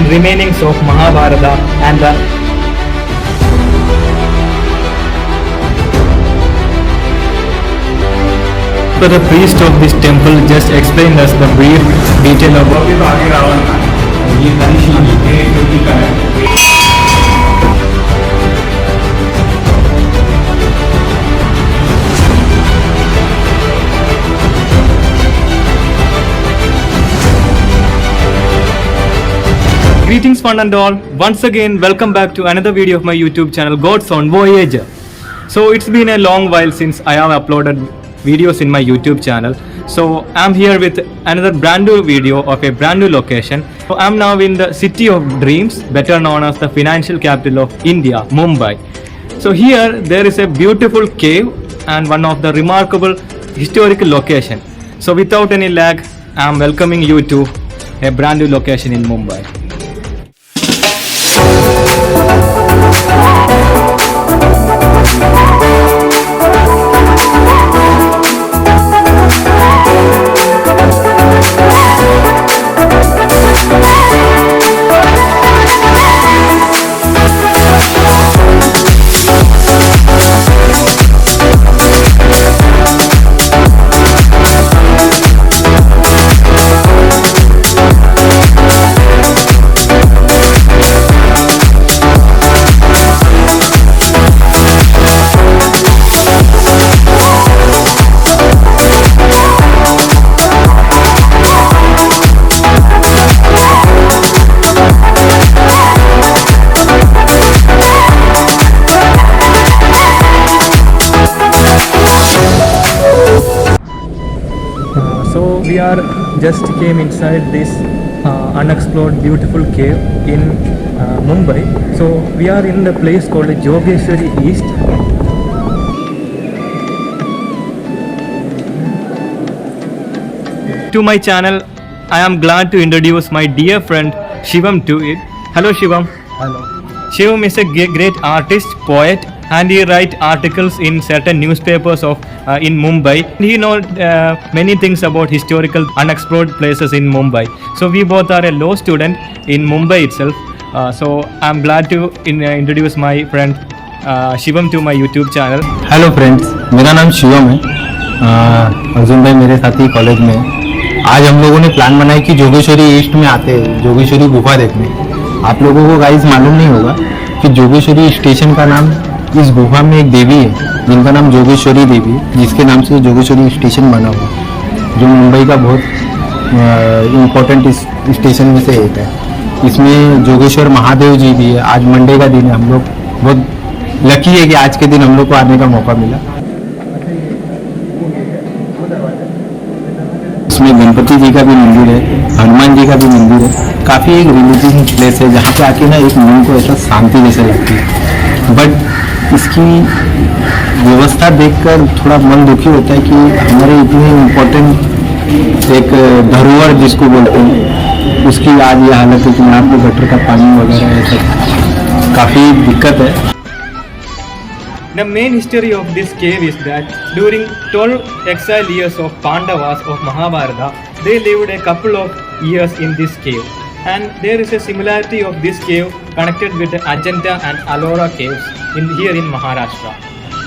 and remainings of Mahabharata and the So the priest of this temple just explained us the brief detail about Greetings fun and all. Once again welcome back to another video of my YouTube channel God's on Voyager. So it's been a long while since I have uploaded videos in my YouTube channel. So I'm here with another brand new video of a brand new location. So I'm now in the city of dreams, better known as the financial capital of India, Mumbai. So here there is a beautiful cave and one of the remarkable historical location. So without any lag, I'm welcoming you to a brand new location in Mumbai. So we are just came inside this unexplored beautiful cave in Mumbai. So we are in the place called Jogeshwari East. To my channel, I am glad to introduce my dear friend Shivam to it. Hello Shivam. Hello. Shivam is a great artist, poet, and he writes articles in certain newspapers of in Mumbai. He knows many things about historical unexplored places in Mumbai. So we both are a law student in Mumbai itself. So I'm glad to introduce my friend Shivam to my YouTube channel. Hello friends, मेरा नाम शिवम है। अर्जुन भाई मेरे साथी college में। आज हम लोगों ने प्लान बनाया कि जोगेश्वरी ईस्ट में आते हैं, जोगेश्वरी गुफा देखने। आप लोगों को गाइस मालूम नहीं होगा कि जोगेश्वरी स्टेशन का नाम, इस गुफा में एक देवी है जिनका नाम जोगेश्वरी देवी है, जिसके नाम से जोगेश्वरी स्टेशन बना हुआ है, जो मुंबई का बहुत इम्पोर्टेंट स्टेशन में से एक है। इसमें जोगेश्वर महादेव जी भी है। आज मंडे का दिन है, हम लोग बहुत लकी है कि आज के दिन हम लोग को आने का मौका मिला। इसमें गणपति जी का भी मंदिर है, हनुमान जी का भी मंदिर है। काफ़ी एक रिलीजियस प्लेस है जहाँ पे आके ना एक मन को ऐसा शांति जैसे लगती है। बट इसकी व्यवस्था देखकर थोड़ा मन दुखी होता है कि हमारे इतने इम्पोर्टेंट एक धरोहर जिसको बोलते हैं, उसकी आज ये हालत है कि यहाँ पे गटर का पानी वगैरह है, सब काफ़ी दिक्कत है। The main history of this cave is that during 12 exile years of Pandavas of Mahabharata, they lived a couple of years in this cave. And there is a similarity of this cave connected with the Ajanta and Ellora caves here in Maharashtra.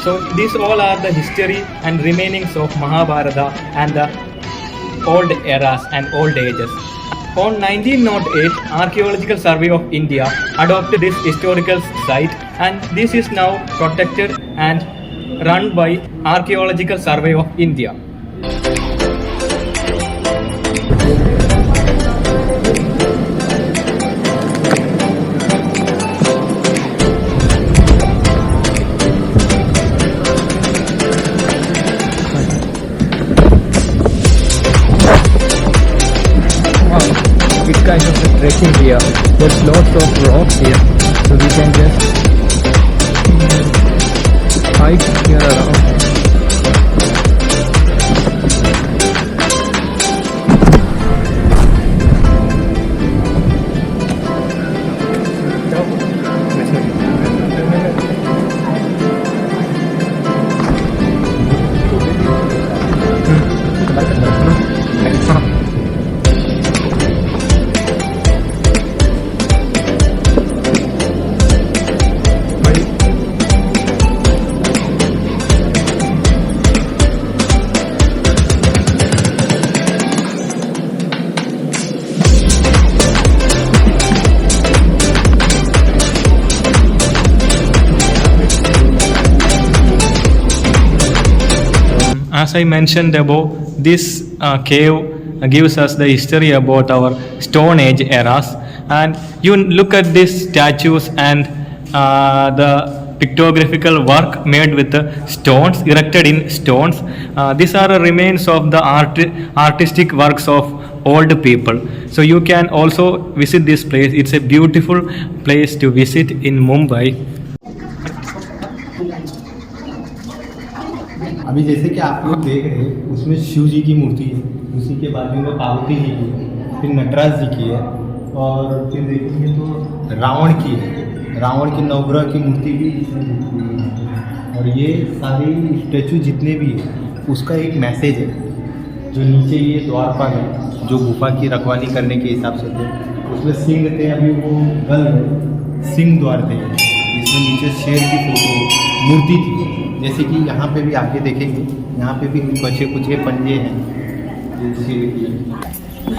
So these all are the history and remainings of Mahabharata and the old eras and old ages. On 1908, Archaeological Survey of India adopted this historical site, and this is now protected and run by Archaeological Survey of India. It's kind of a trekking here. There's lots of rocks here, so we can just hike here around. as I mentioned above, this cave gives us the history about our Stone Age eras. And you look at these statues and the pictographical work made with the stones, erected in stones. These are remains of the artistic works of old people. So you can also visit this place. It's a beautiful place to visit in Mumbai. अभी जैसे कि आप लोग देख रहे हैं, उसमें शिव जी की मूर्ति है, उसी के बाजू में पार्वती जी की है, फिर नटराज जी की है, और फिर देखेंगे तो रावण की है, रावण की नवग्रह की मूर्ति भी इसमें दिखती है। और ये सारे स्टैचू जितने भी है उसका एक मैसेज है। जो नीचे ये द्वारपाल है जो गुफा की रखवाली करने के हिसाब से थे, उसमें सिंह थे, अभी वो गल गए, सिंह द्वार थे। इसमें नीचे शेर की फोटो मूर्ति थी। जैसे कि यहाँ पे भी आगे देखेंगे, यहाँ पे भी कुछ पंजे हैं जो शेर की।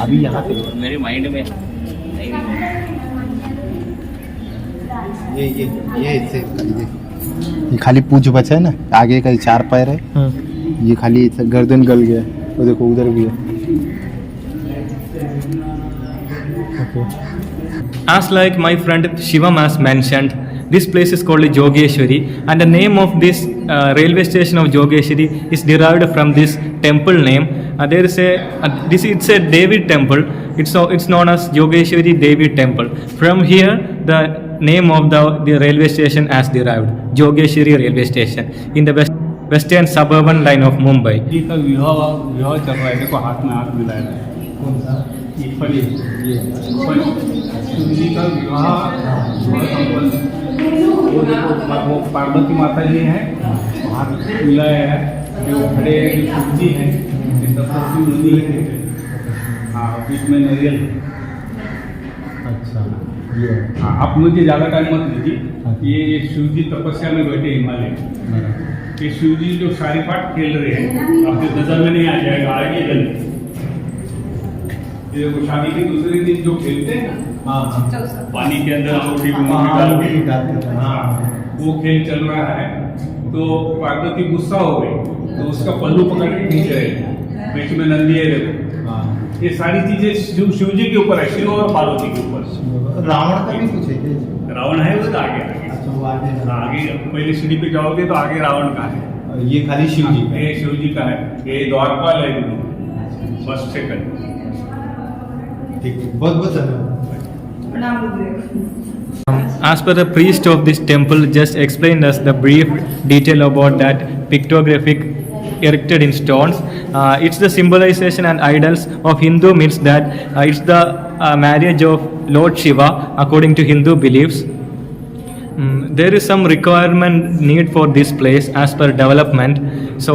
अभी यहाँ पे मेरे माइंड में ये इससे ये खाली पूंछ बचा है ना, आगे का 4 पैर है, ये खाली गर्दन गल गया है। तो देखो उधर भी है। As like my friend Shivam has mentioned, this place is called Jogeshwari, and the name of this railway station of Jogeshwari is derived from this temple name. There is it's a Devi temple. It's known as Jogeshwari Devi temple. From here, the name of the railway station has derived, Jogeshwari railway station in the western suburban line of Mumbai. जी का विवाह चल रहा है, देखो हाथ में हाथ मिलाया है। कौन सा? ये फली शिव जी का विवाह संपन्न। वो देखो वो पार्वती माता जी हैं, हाथ मिलाया है, जो खड़े शिव जी हैं, सरस्वती नदी है, हाँ बीच में नारियल। अच्छा, ये हाँ, आप मुझे ज़्यादा टाइम मत दीजिए। ये शिव जी तपस्या में बैठे हिमालय। ये शिव जी जो सारी पाठ खेल रहे हैं, आपके नजर में नहीं आ जाएगा, आगे जल्दी। ये वो शादी के दूसरे दिन जो खेलते हैं ना, हाँ, पानी के अंदर अंगूठी डालते हैं, हाँ, वो खेल चल रहा है। तो पार्वती गुस्सा हो गई, तो उसका पल्लू पकड़ के खींच रहे हैं, बीच में नंदी है देखो। ये सारी चीजें शिव जी के ऊपर है, शिव और पार्वती के ऊपर। रावण का भी कुछ है? रावण है उसका आगे आगे पहले सीढ़ी पे जाओगे तो आगे रावण का है। ये खाली शिव जी का? ये शिव जी का है, ये द्वारपाल है फर्स्ट सेकंड। ठीक, बहुत बहुत धन्यवाद। As per the priest of this temple just explained us the brief detail about that pictographic erected in stones. It's the symbolization and idols of Hindu myths that it's the marriage of Lord Shiva according to Hindu beliefs. There is some requirement need for this place as per development. So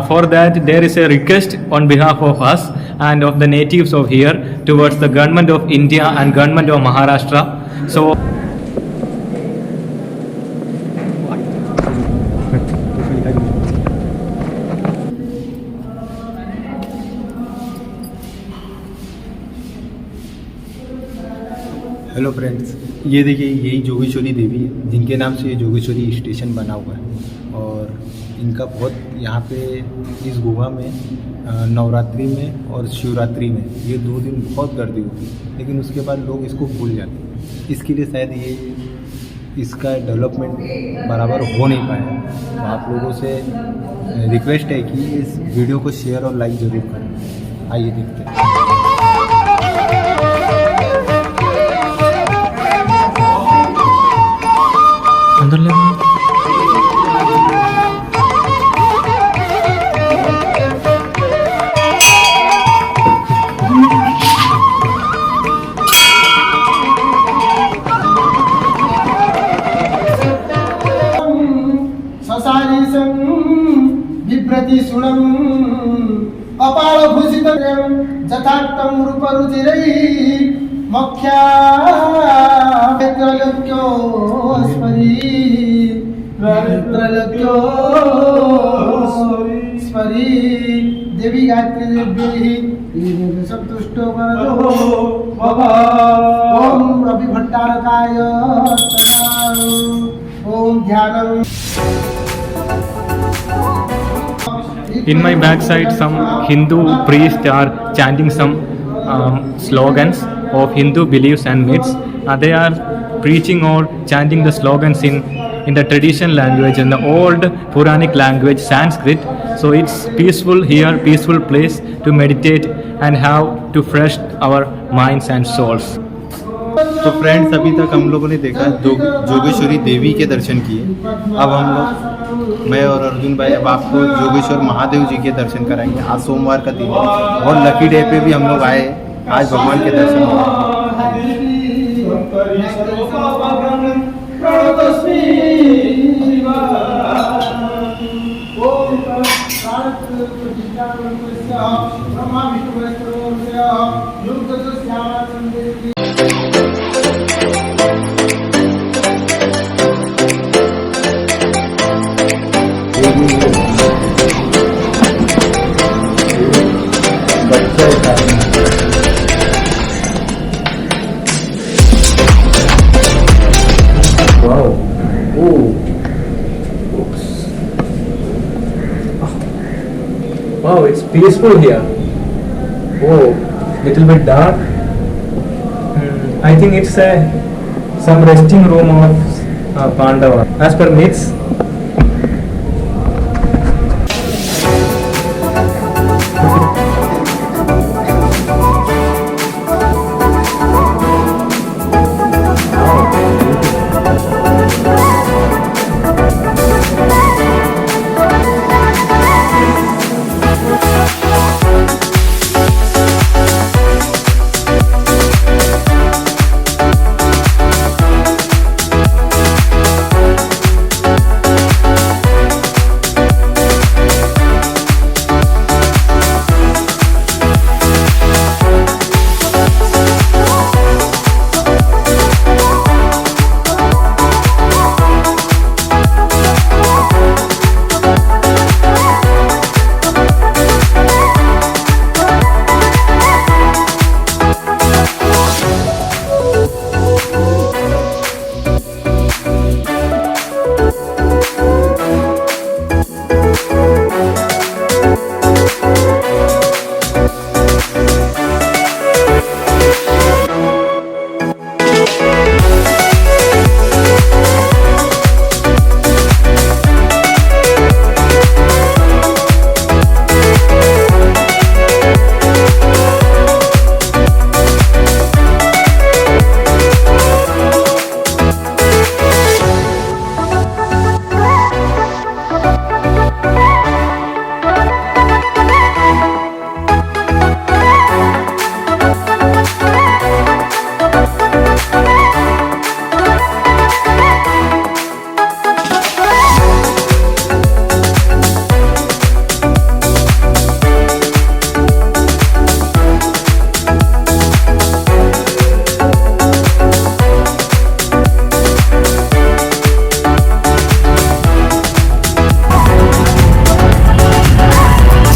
for that there is a request on behalf of us and of the natives of here towards the government of India and government of Maharashtra. So hello friends, ये देखिए यही जोगेश्वरी देवी है जिनके नाम से ये Jogeshwari station बना हुआ है। और इनका बहुत यहाँ पे इस गुफा में नवरात्रि में और शिवरात्रि में ये 2 दिन बहुत गर्दी होती है, लेकिन उसके बाद लोग इसको भूल जाते हैं। इसके लिए शायद ये इसका डेवलपमेंट बराबर हो नहीं पाया। तो आप लोगों से रिक्वेस्ट है कि इस वीडियो को शेयर और लाइक ज़रूर करें। आइए देखते हैं। अंदर ले ससारीसं बिभ्रति सुणं कपालभूषितं जथाक्तं रूपरुचिरैः मख्या त्रैलोक्यो स्मरी देवी गायत्री देवी संतुष्टो वरदो ओम रवि भट्टारकाय ओम ध्यानम In my backside, some Hindu priests are chanting some slogans of Hindu beliefs and myths. They are preaching or chanting the slogans in the traditional language, in the old Puranic language, Sanskrit. So it's peaceful here, peaceful place to meditate and have to fresh our minds and souls. तो friends, अभी तक हम लोगों ने देखा जोगेश्वरी देवी के दर्शन किए। अब हम लोग, मैं और अर्जुन भाई, अब आपको जोगेश्वर महादेव जी के दर्शन कराएंगे। आज सोमवार का दिन है और लकी डे पे भी हम लोग आए। आज भगवान के दर्शन हो रहे Wow, it's peaceful here. Oh, little bit dark. I think it's some resting room of Pandava. As per myths,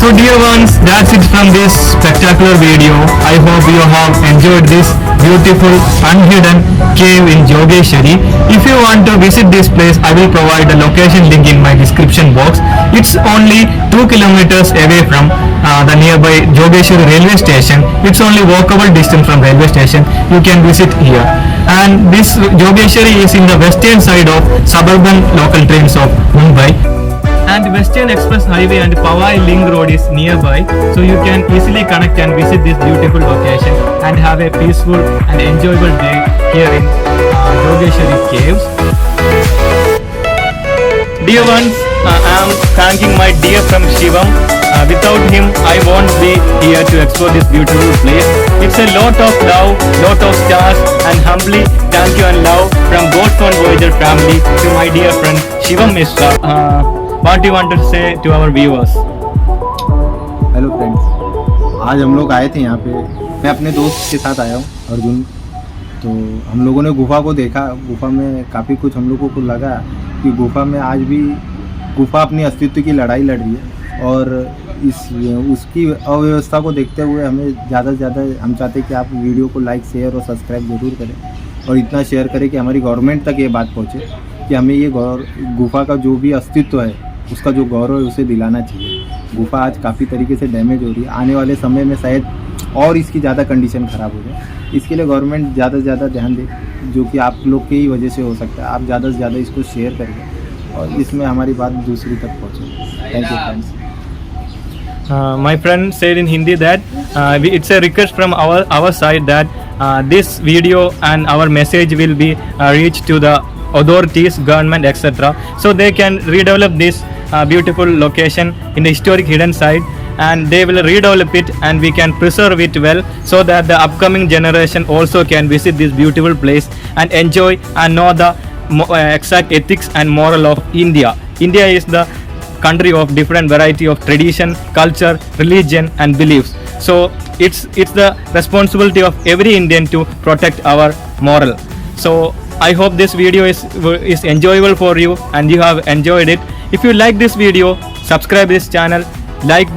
So dear ones, that's it from this spectacular video. I hope you have enjoyed this beautiful unhidden cave in Jogeshwari. If you want to visit this place, I will provide the location link in my description box. It's only 2 kilometers away from the nearby Jogeshwari railway station. It's only walkable distance from railway station. You can visit here. And this Jogeshwari is in the western side of suburban local trains of Mumbai. And Western Express Highway and Powai Link Road is nearby, so you can easily connect and visit this beautiful location and have a peaceful and enjoyable day here in Jogeshwari Caves. Dear ones, I am thanking my dear friend Shivam. Without him, I won't be here to explore this beautiful place. It's a lot of love, lot of stars, and humbly thank you and love from Gopro Hero family to my dear friend Shivam Mishra. What do you want to say to our viewers? Hello friends, आज हम लोग आए थे यहाँ पे। मैं अपने दोस्त के साथ आया हूँ, अर्जुन। तो हम लोगों ने गुफा को देखा। गुफा में काफ़ी कुछ हम लोगों को लगा कि गुफा में आज भी गुफा अपनी अस्तित्व की लड़ाई लड़ रही है, और उसकी अव्यवस्था को देखते हुए हमें ज़्यादा से ज़्यादा हम चाहते हैं कि आप वीडियो को लाइक, शेयर और सब्सक्राइब ज़रूर करें, और इतना शेयर करें कि हमारी गवर्नमेंट तक ये बात पहुँचे कि हमें ये गुफा का जो भी अस्तित्व है, उसका जो गौरव है, उसे दिलाना चाहिए। गुफा आज काफ़ी तरीके से डैमेज हो रही है, आने वाले समय में शायद और इसकी ज़्यादा कंडीशन ख़राब हो जाए। इसके लिए गवर्नमेंट ज़्यादा से ज़्यादा ध्यान दे, जो कि आप लोग की ही वजह से हो सकता है। आप ज़्यादा से ज़्यादा इसको शेयर करिए और इसमें हमारी बात दूसरी तक पहुँचे। Thank you friends. My friend said in Hindi that it's a request from our side that this video and our message will be reached to the authorities, government, etc. So they can redevelop this beautiful location in the historic hidden site, and they will redevelop it and we can preserve it well, so that the upcoming generation also can visit this beautiful place and enjoy and know the exact ethics and moral of India. India is the country of different variety of tradition, culture, religion and beliefs. So it's the responsibility of every Indian to protect our moral. So I hope this video is enjoyable for you and you have enjoyed it. If you like this video, subscribe this channel, like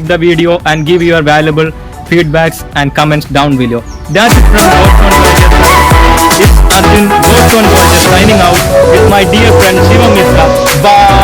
the video and give your valuable feedbacks and comments down below. That's it from Gopro Hero. It's Arjun, Gopro Hero, signing out with my dear friend Shivam Mishra. Bye.